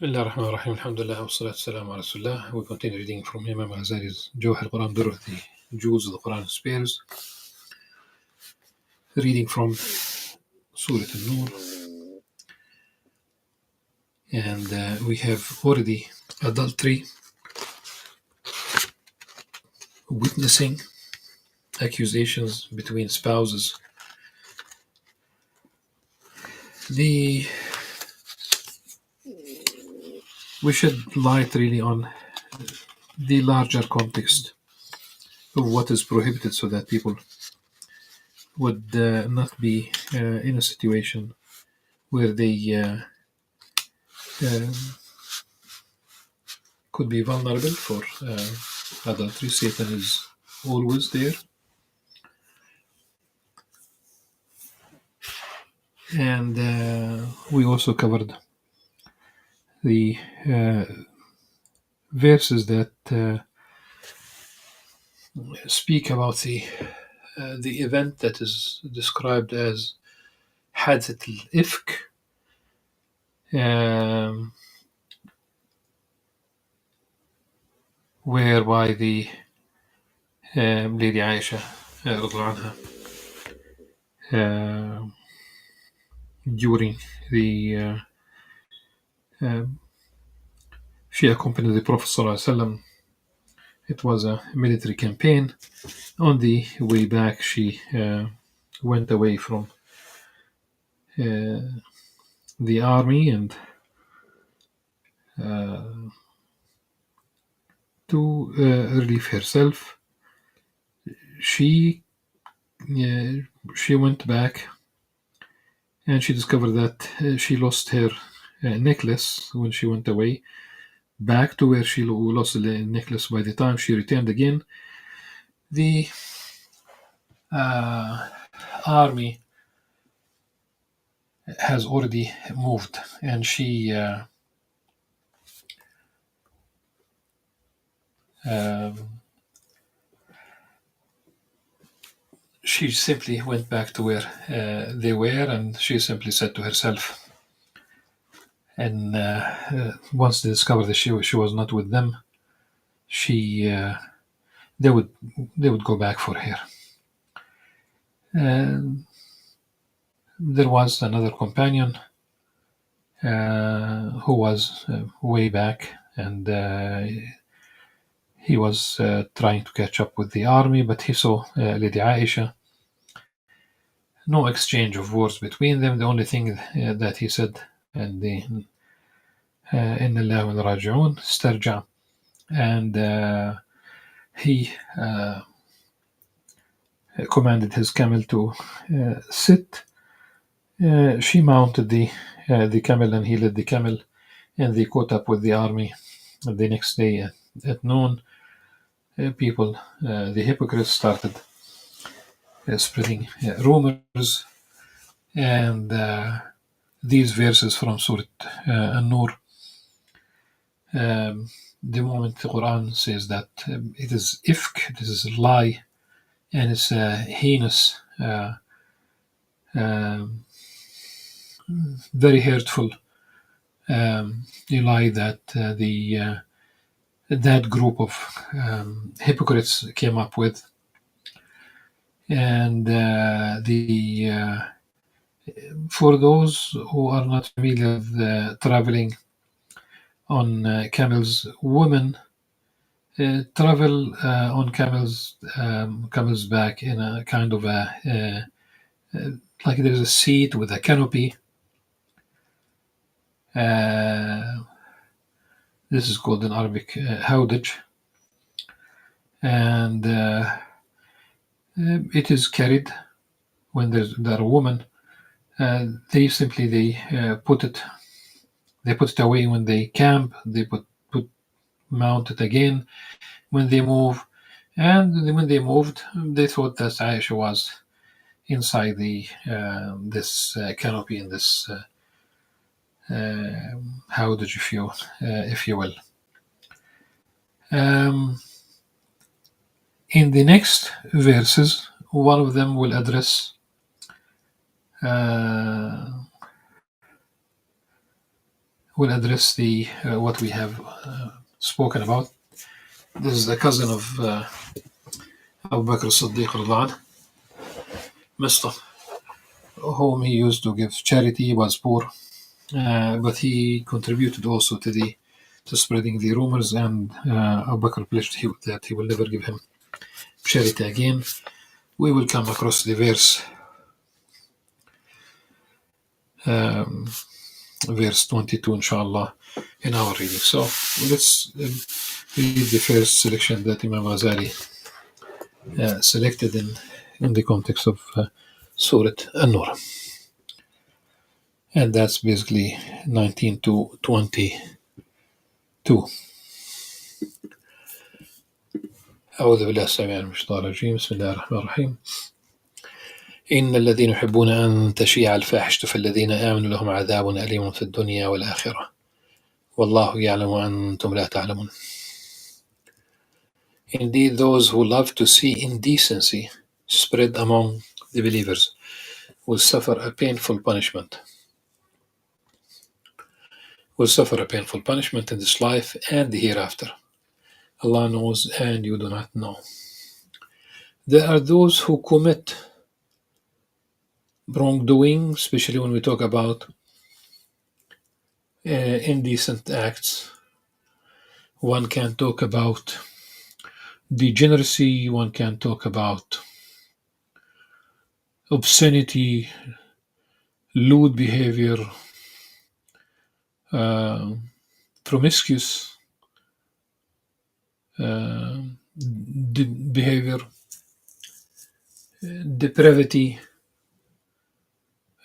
Bismillah ar-Rahman ar-Rahim, alhamdulillah, wa salatu salam ala Rasulullah. We continue reading from Imam Al-Ghazali's Jawahir al-Quran, the jewels of the Quran spares. Reading from Surah Al-Nur. And we have already adultery, witnessing, accusations between spouses. We shed light really on the larger context of what is prohibited so that people would not be in a situation where they could be vulnerable for adultery. Satan is always there. And we also covered the verses that speak about the event that is described as Hadith al-Ifk, whereby the Lady Aisha radiallahu anha, during the she accompanied the Prophet ﷺ. It was a military campaign. On the way back, she went away from the army and to relieve herself. She went back and she discovered that she lost her necklace when she went away back to where she lost the necklace. By the time she returned again, the army has already moved, and she simply went back to where they were, and she simply said to herself, and once they discovered that she was not with them, they would go back for her. There was another companion who was way back, and he was trying to catch up with the army, but he saw Lady Aisha. No exchange of words between them. The only thing that he said, and the Inna Allah wa raji'un, starja, and he commanded his camel to sit. She mounted the camel, and he led the camel, and they caught up with the army. The next day at noon, people, the hypocrites, started spreading rumors, and these verses from Surah An-Nur, the moment the Qur'an says that it is ifk, this is a lie, and it's a heinous, very hurtful lie that that group of hypocrites came up with. And for those who are not familiar with traveling on camels, women travel on camel's back in a kind of a like there's a seat with a canopy. This is called in Arabic howdaj, and it is carried when there are women. They simply put it away when they camp. They mount it again when they move, and when they moved, they thought that Aisha was inside this canopy in this howdaj, if you will. In the next verses, one of them will address will address the what we have spoken about. This is the cousin of Abu Bakr as-Siddiq radhiyallahu anhu, Mustafa, whom he used to give charity. He was poor, but he contributed also to spreading the rumors, and Abu Bakr pledged that he will never give him charity again. We will come across the verse, verse 22, inshallah, in our reading. So let's read the first selection that Imam Ghazali selected in the context of Surah An-Nur. And that's basically 19 to 22. أعوذ بالله السميع العليم من الشيطان الرجيم بسم الله الرحمن الرحيم إن الذين يحبون أن تشيع الفاحشة في الذين آمنوا لهم عذاب أليم في الدنيا والآخرة والله يعلم وأنتم لا تعلمون. Indeed, those who love to see indecency spread among the believers will suffer a painful punishment. Will suffer a painful punishment in this life and the hereafter. Allah knows and you do not know. There are those who commit wrongdoing, especially when we talk about indecent acts. One can talk about degeneracy, one can talk about obscenity, lewd behavior, promiscuous behavior, depravity.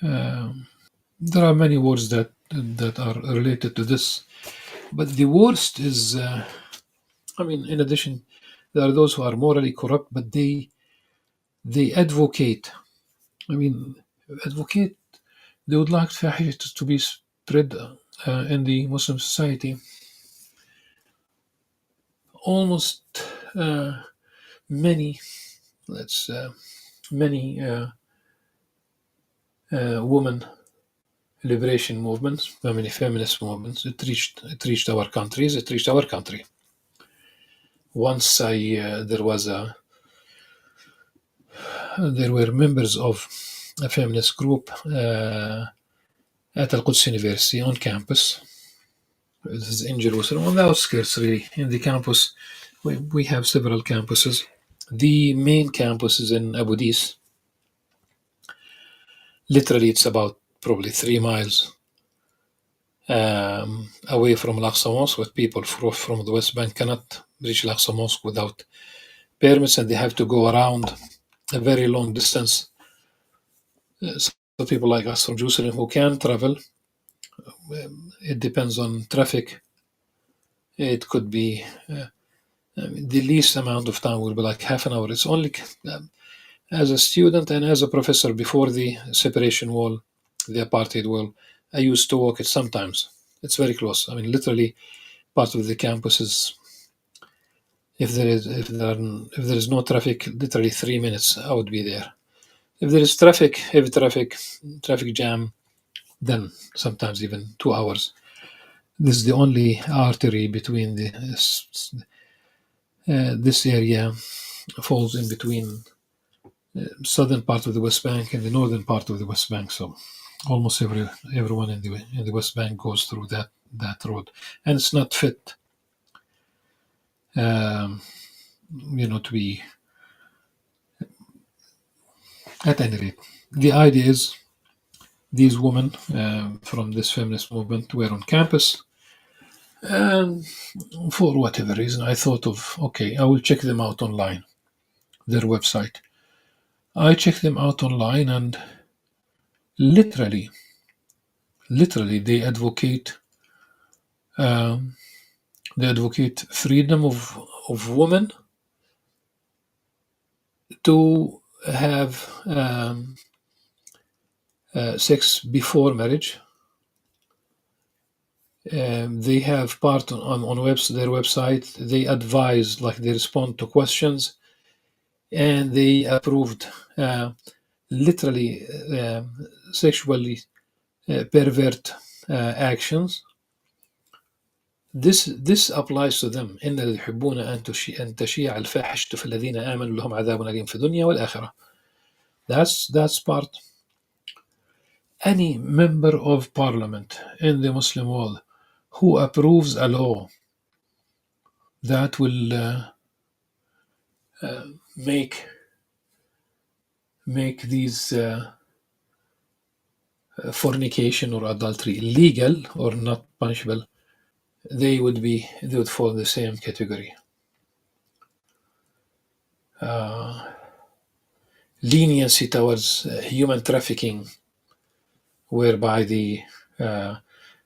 There are many words that are related to this, but the worst is, in addition, there are those who are morally corrupt, but they advocate. Advocate. They would like fahisha to be spread in the Muslim society. Almost many women liberation movements, many feminist movements. It reached our countries. It reached our country. Once there were members of a feminist group at Al-Quds University on campus. This is in Jerusalem, on the outskirts, really. In the campus, we have several campuses. The main campus is in Abu Dis. Literally, it's about probably 3 miles away from Al-Aqsa Mosque, but people from the West Bank cannot reach Al-Aqsa Mosque without permits, and they have to go around a very long distance. So people like us from Jerusalem who can travel, it depends on traffic. It could be the least amount of time will be like half an hour. It's only as a student and as a professor before the separation wall, the apartheid wall, I used to walk it sometimes. It's very close. Literally, part of the campus is, if there is no traffic, literally 3 minutes, I would be there. If there is heavy traffic jam, then sometimes even 2 hours. This is the only artery between this area falls in between the southern part of the West Bank and the northern part of the West Bank. So almost everyone in the West Bank goes through that road, and it's not fit, to be. At any rate, the idea is these women from this feminist movement were on campus, and for whatever reason, I thought of, okay, I will check them out online, their website. I checked them out online, and literally, they advocate freedom of women to have sex before marriage. They have part on their website. They advise, like they respond to questions, and they approved literally sexually pervert actions. This applies to them. إن الذين يحبون أن تشيع الفاحشة في الذين آمنوا لهم عذاب أليم في الدنيا والآخرة. That's part. Any member of parliament in the Muslim world who approves a law that will make these fornication or adultery legal or not punishable, they would fall in the same category. Leniency towards human trafficking, whereby the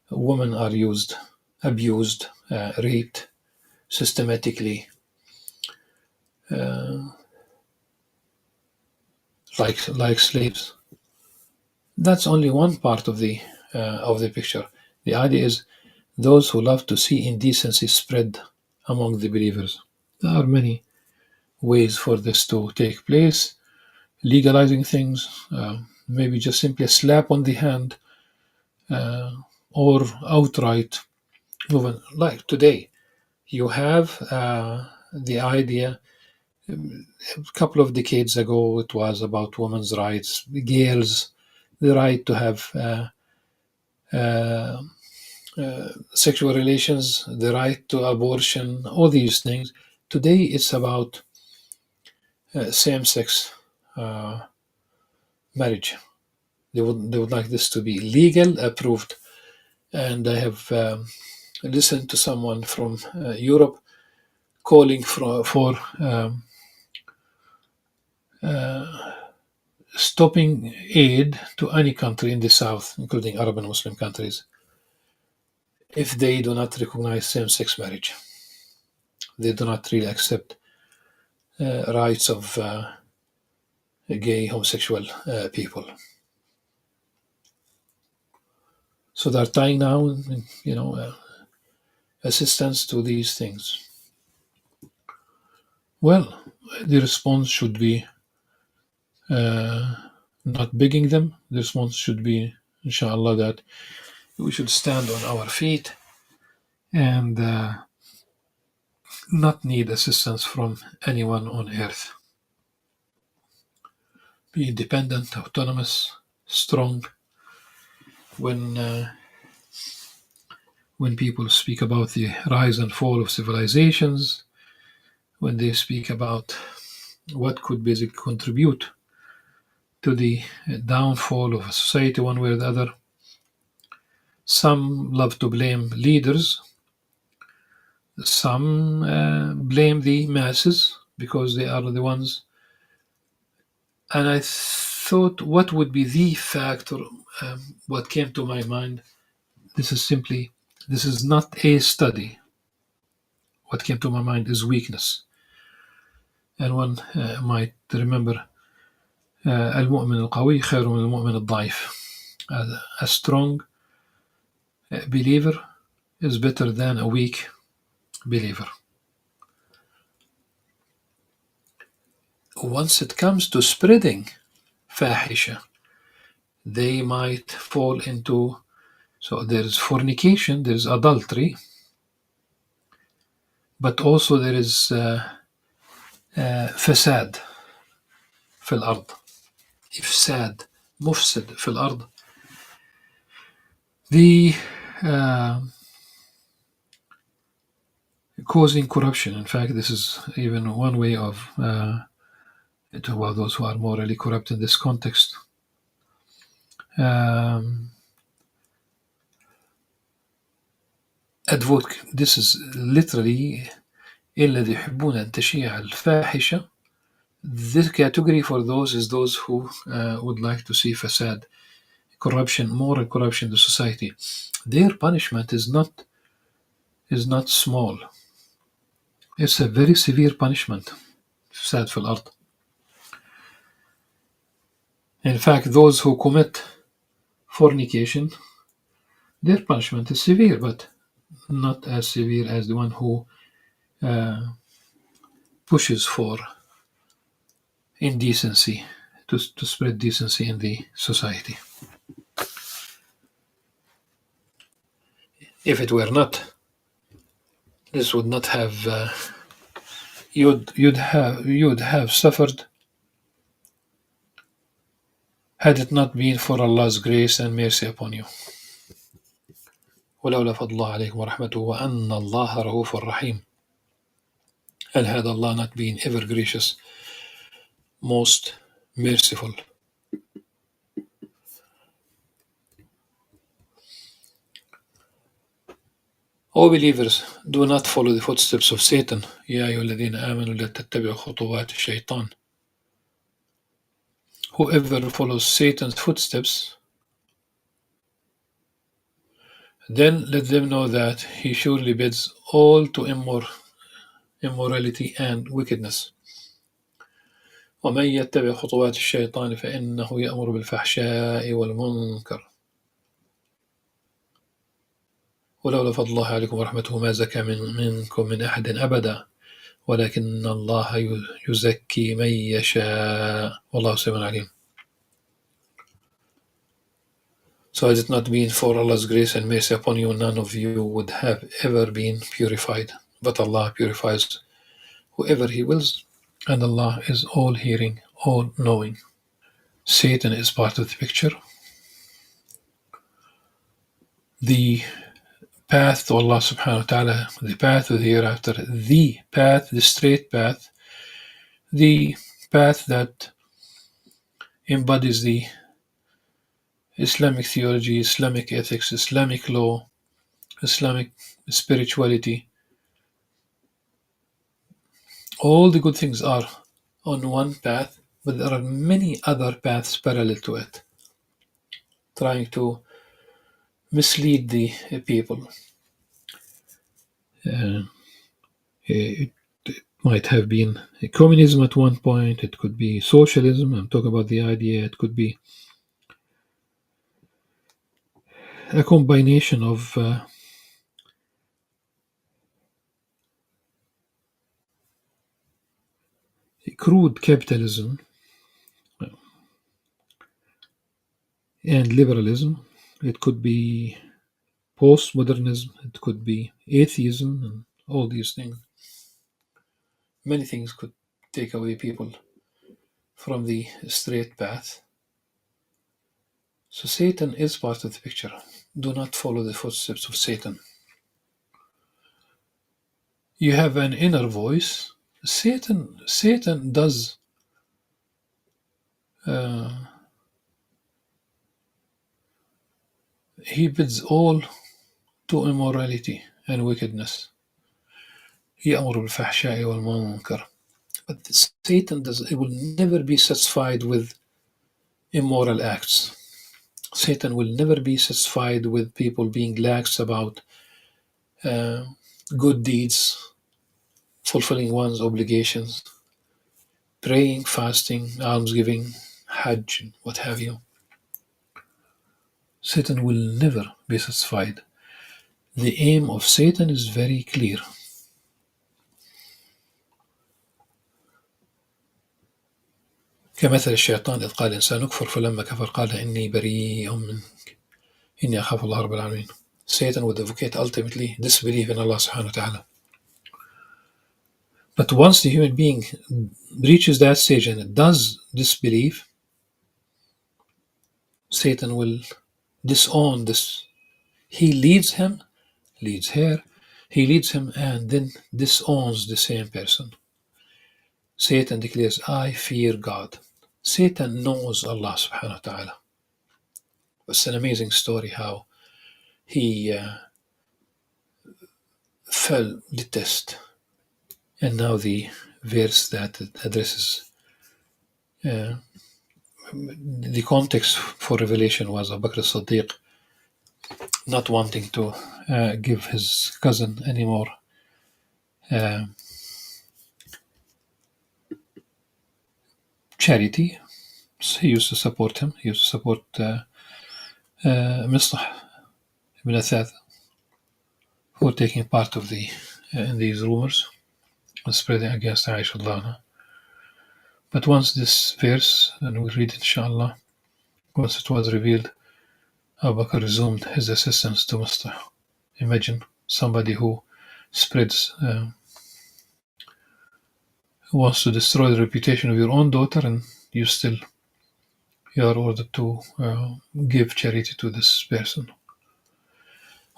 women are abused, raped systematically, like slaves. That's only one part of the picture. The idea is those who love to see indecency spread among the believers. There are many ways for this to take place. Legalizing things, maybe just simply a slap on the hand, or outright movement. Like today, you have the idea. A couple of decades ago, it was about women's rights, girls, the right to have sexual relations, the right to abortion, all these things. Today, it's about same-sex marriage. They would like this to be legal, approved. And I have listened to someone from Europe calling for stopping aid to any country in the South, including Arab and Muslim countries, if they do not recognize same-sex marriage. They do not really accept rights of gay, homosexual people. So they're tying down, assistance to these things. Well, the response should be not begging them. The response should be, inshallah, that we should stand on our feet and not need assistance from anyone on earth. Be independent, autonomous, strong. When people speak about the rise and fall of civilizations, when they speak about what could basically contribute to the downfall of a society one way or the other, some love to blame leaders, some blame the masses because they are the ones. And I thought, what would be the factor? What came to my mind, this is not a study. What came to my mind is weakness. And one might remember, المؤمن القوي خير من المؤمن الضعيف. A strong believer is better than a weak believer. Once it comes to spreading fahisha, they might fall into, so there's fornication, there's adultery, but also there is فساد في الأرض. إفساد, مفسد في الأرض. The causing corruption. In fact, this is even one way of talk about those who are morally corrupt in this context. This is literally الذي يحبون أن تشيع الفاحشة. This category for those is those who would like to see fasad, corruption, moral corruption in the society. Their punishment is not small. It's a very severe punishment. فساد في الأرض. In fact, those who commit fornication, their punishment is severe, but not as severe as the one who pushes for indecency, to spread decency in the society. If it were not this would not have you'd have suffered had it not been for Allah's grace and mercy upon you. ولولا فضل الله عليكم ورحمته وأن الله رؤوف رحيم. And had Allah not been ever gracious, most merciful. O believers, do not follow the footsteps of Satan. يا أيها الذين آمنوا لا تتبعوا خطوات الشيطان. Whoever follows Satan's footsteps, then let them know that he surely bids all to immorality and wickedness. ومن يتبع خطوات الشيطان فإنه يأمر بالفحشاء والمنكر ولولا فضل الله عليكم ورحمته ما زكى منكم من أحد أبدا ولكن الله يزكي من يشاء والله سميع عليم. So had it not been for Allah's grace and mercy upon you, none of you would have ever been purified. But Allah purifies whoever He wills, and Allah is all-hearing, all-knowing. Satan is part of the picture. The path to Allah subhanahu wa ta'ala, the path to the hereafter, the path, the straight path, the path that embodies the Islamic theology, Islamic ethics, Islamic law, Islamic spirituality. All the good things are on one path, but there are many other paths parallel to it, trying to mislead the people. It might have been communism at one point, it could be socialism, I'm talking about the idea, it could be a combination of crude capitalism and liberalism. It could be postmodernism, it could be atheism, and all these things. Many things could take away people from the straight path. So Satan is part of the picture. Do not follow the footsteps of Satan. You have an inner voice. Satan does he bids all to immorality and wickedness. يأمر بالفحشاء والمنكر. But Satan will never be satisfied with immoral acts. Satan will never be satisfied with people being lax about good deeds, fulfilling one's obligations, praying, fasting, almsgiving, hajj, and what have you. Satan will never be satisfied. The aim of Satan is very clear. كمثل الشيطان إذ قال الإنسان اكفر فلما كفر قال إني بريء منك إني أخاف الله رب العالمين. Satan would advocate ultimately disbelief in Allah subhanahu wa ta'ala. But once the human being reaches that stage and does disbelieve, Satan will disown this. He leads him, leads her, he leads him and then disowns the same person. Satan declares, I fear God. Satan knows Allah subhanahu wa ta'ala. It's an amazing story how he fell the test. And now the verse that addresses the context for revelation was Abu Bakr as-Siddiq not wanting to give his cousin any more charity. So he used to support him. He used to support Mustafa ibn Athath for taking part of in these rumors and spreading against Aisha. But once this verse, and we'll read it inshallah, once it was revealed, Abu Bakr resumed his assistance to Mustafa. Imagine somebody who spreads, wants to destroy the reputation of your own daughter, and you are ordered to give charity to this person.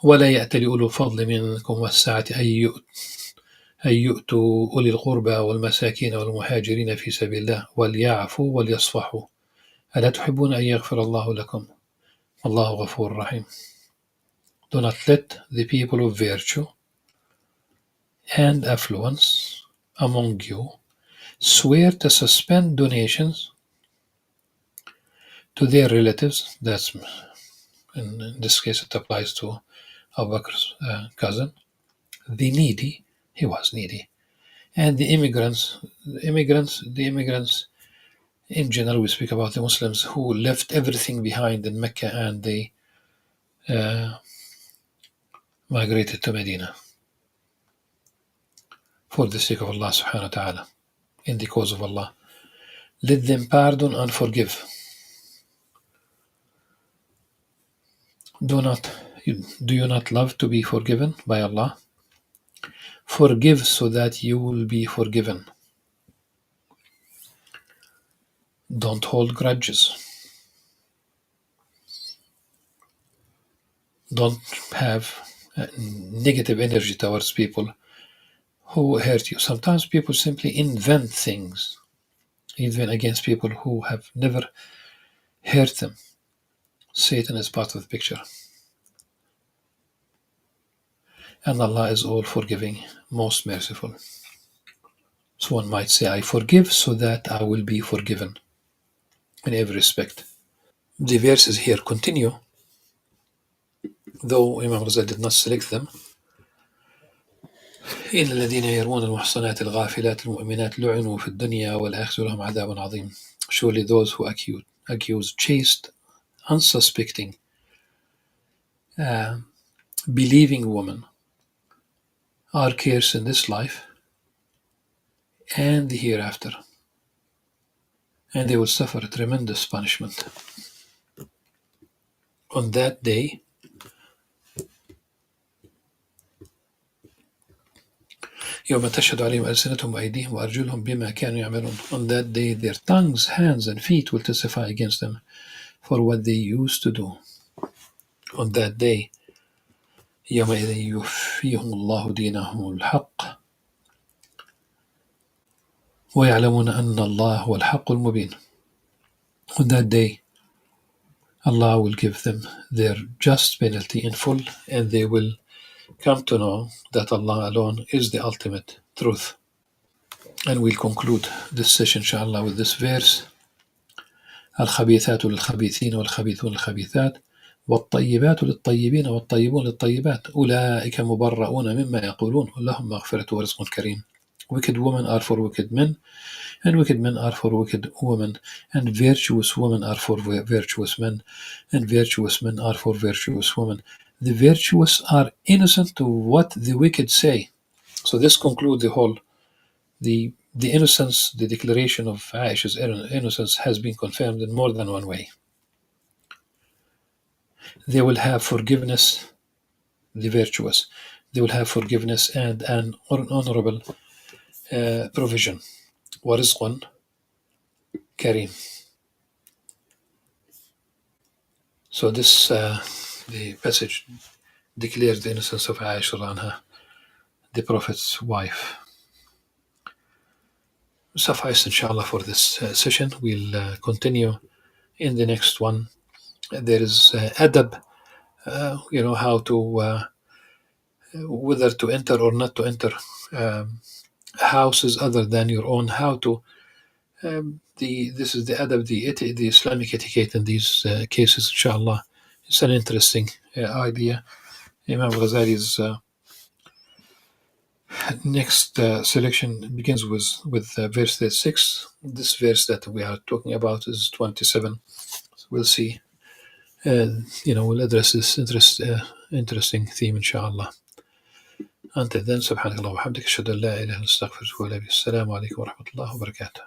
ولا يأتل أولو الفضل منكم والسعة أن يؤتوا أولي القربى والمساكين والمهاجرين في سبيل الله وليعفوا وليصفحوا ألا تحبون أن يغفر الله لكم الله غفور رحيم. Do not let the people of virtue and affluence among you swear to suspend donations to their relatives. That's, in this case, it applies to Abu Bakr's cousin. The needy, he was needy. And the immigrants in general, we speak about the Muslims who left everything behind in Mecca and they migrated to Medina for the sake of Allah subhanahu wa ta'ala, in the cause of Allah. Let them pardon and forgive. Do you not love to be forgiven by Allah? Forgive so that you will be forgiven. Don't hold grudges. Don't have negative energy towards people who hurt you. Sometimes people simply invent things, even against people who have never hurt them. Satan is part of the picture. And Allah is all forgiving, most merciful. So one might say, I forgive so that I will be forgiven in every respect. The verses here continue, though Imam Ghazali did not select them. إن الذين يرمون المحصنات الغافلات المؤمنات لعنوا في الدنيا والآخرة لهم عذاب عظيم. Surely those who accuse chaste, unsuspecting, believing women are cursed in this life and the hereafter, and they will suffer a tremendous punishment. On that day, يوم تشهد عليهم ألسنتهم وأيديهم وأرجلهم بما كانوا يعملون. On that day, their tongues, hands, and feet will testify against them for what they used to do. On that day, يومئذ يوفيهم الله دينهم الحق ويعلمون أن الله هو الحق المبين. On that day, Allah will give them their just penalty in full, and they will come to know that Allah alone is the ultimate truth. And we'll conclude this session, inshallah, with this verse. الخبيثات للخبيثين والخبيثون للخبيثات والطيبات للطيبين والطيبون للطيبات أولئك مبرؤون مما يقولون لهم مغفرة ورزق كريم. Wicked women are for wicked men, and wicked men are for wicked women, and virtuous women are for virtuous men, and virtuous men are for virtuous women. The virtuous are innocent to what the wicked say. So this concludes the whole, the innocence, the declaration of Aisha's innocence has been confirmed in more than one way. They will have forgiveness, the virtuous. They will have forgiveness and an honorable provision. وَرِزْقٌ كَرِيم. So this, the passage declares the innocence of Aisha anha, the Prophet's wife. Suffice, inshallah, for this session. We'll continue in the next one. There is adab, how to, whether to enter or not to enter houses other than your own, how to, this is the adab, the Islamic etiquette in these cases, inshallah. It's an interesting idea. Imam Ghazali's next selection begins with verse 36. This verse that we are talking about is 27. So we'll see. We'll address this interesting theme, inshallah. Until then, subhanakallah wa hamdika, ashhadu an la ilaha illa anta, astaghfiruka wa atubu ilayk. Assalamu alaikum wa rahmatullahi wa barakatuh.